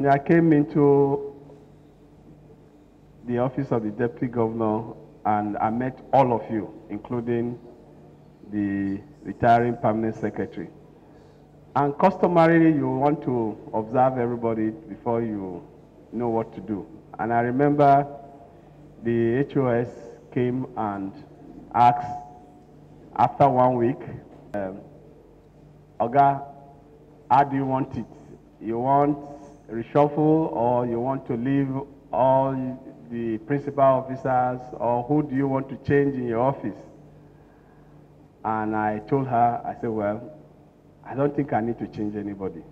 I came into the office of the Deputy Governor and I met all of you, including the retiring Permanent Secretary. And customarily, you want to observe everybody before you know what to do. And I remember the HOS came and asked, after 1 week, Oga, how do you want it? You want reshuffle, or you want to leave all the principal officers, or who do you want to change in your office? And I told her, I said, well, I don't think I need to change anybody.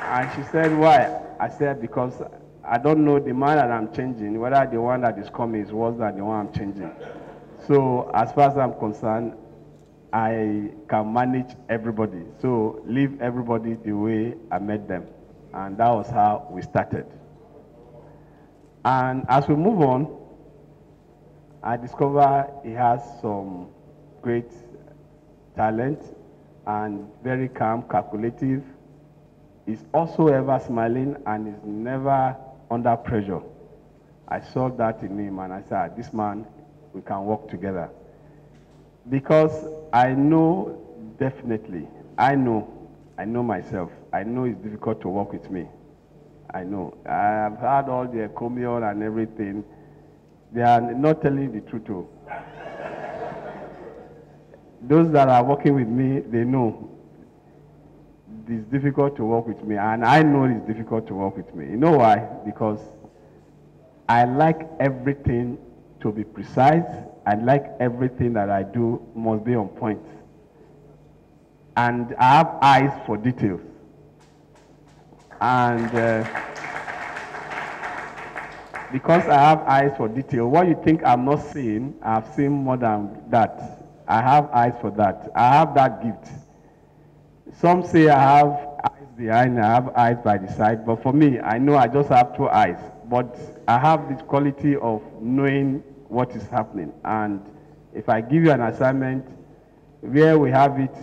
And she said, why? I said, because I don't know the man that I'm changing, whether the one that is coming is worse than the one I'm changing. So as far as I'm concerned, I can manage everybody. So leave everybody the way I met them. And that was how we started. And as we move on, I discover he has some great talent and very calm, calculative. He's also ever smiling and is never under pressure. I saw that in him and I said, this man, we can work together. Because I know definitely, I know myself. I know it's difficult to work with me. I know. I've had all the encomium and everything. They are not telling the truth. Too. Those that are working with me, they know it's difficult to work with me, and I know it's difficult to work with me. You know why? Because I like everything to be precise. I like everything that I do must be on point. And I have eyes for details. And because I have eyes for detail, what you think I'm not seeing, I've seen more than that. I have eyes for that. I have that gift. Some say I have eyes behind, I have eyes by the side, but for me, I know I just have 2 eyes. But I have this quality of knowing what is happening. And if I give you an assignment, where we have it,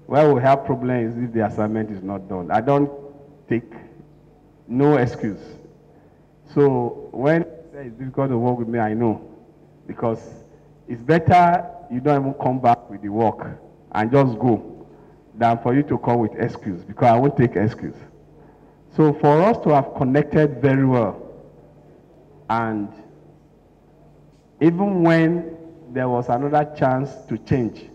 where we have problems if the assignment is not done. I don't take no excuse. So when it's difficult to work with me, I know. Because it's better you don't even come back with the work and just go than for you to come with excuse, because I won't take excuse. So for us to have connected very well, and even when there was another chance to change,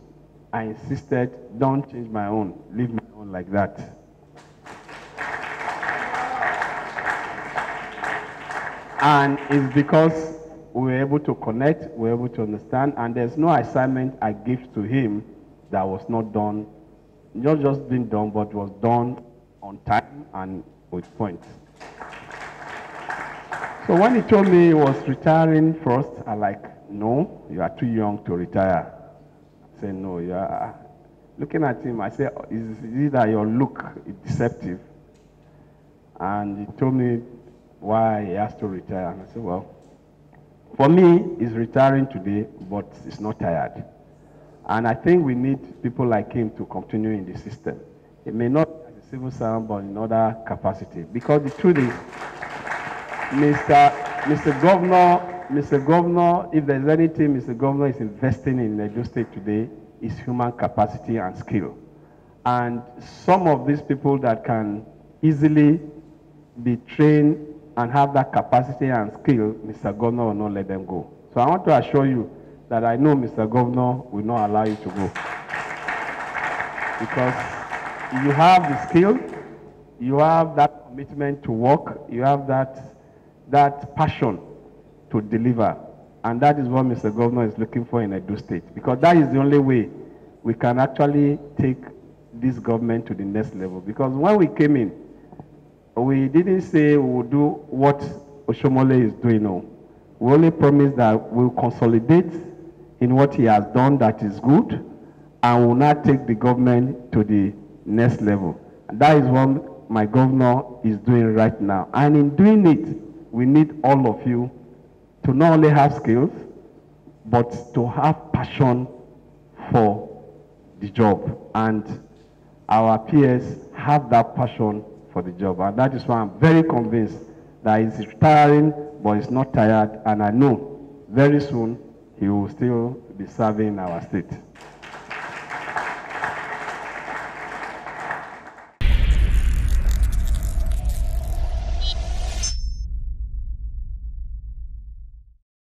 I insisted, don't change my own, leave my own like that. And it's because we were able to connect, we were able to understand, and there's no assignment I give to him that was not done, not just being done, but was done on time and with points. So when he told me he was retiring first, I like, no, you are too young to retire. I said, no, you are. Looking at him, I said, is it that your look is deceptive? And he told me why he has to retire. And I said, well, for me, he's retiring today, but he's not tired. And I think we need people like him to continue in the system. It may not be as a civil servant, but in other capacity. Because the truth is, Mr. Governor, if there's anything Mr. Governor is investing in Edo State today, is human capacity and skill. And some of these people that can easily be trained and have that capacity and skill, Mr. Governor will not let them go. So I want to assure you that I know Mr. Governor will not allow you to go. Because you have the skill, you have that commitment to work, you have that passion to deliver. And that is what Mr. Governor is looking for in Edo State. Because that is the only way we can actually take this government to the next level. Because when we came in, we didn't say we would do what Oshomole is doing now. We only promised that we'll consolidate in what he has done that is good, and will not take the government to the next level. And that is what my governor is doing right now. And in doing it, we need all of you to not only have skills, but to have passion for the job. And our peers have that passion for the job. And that is why I'm very convinced that he's retiring, but he's not tired. And I know very soon he will still be serving our state.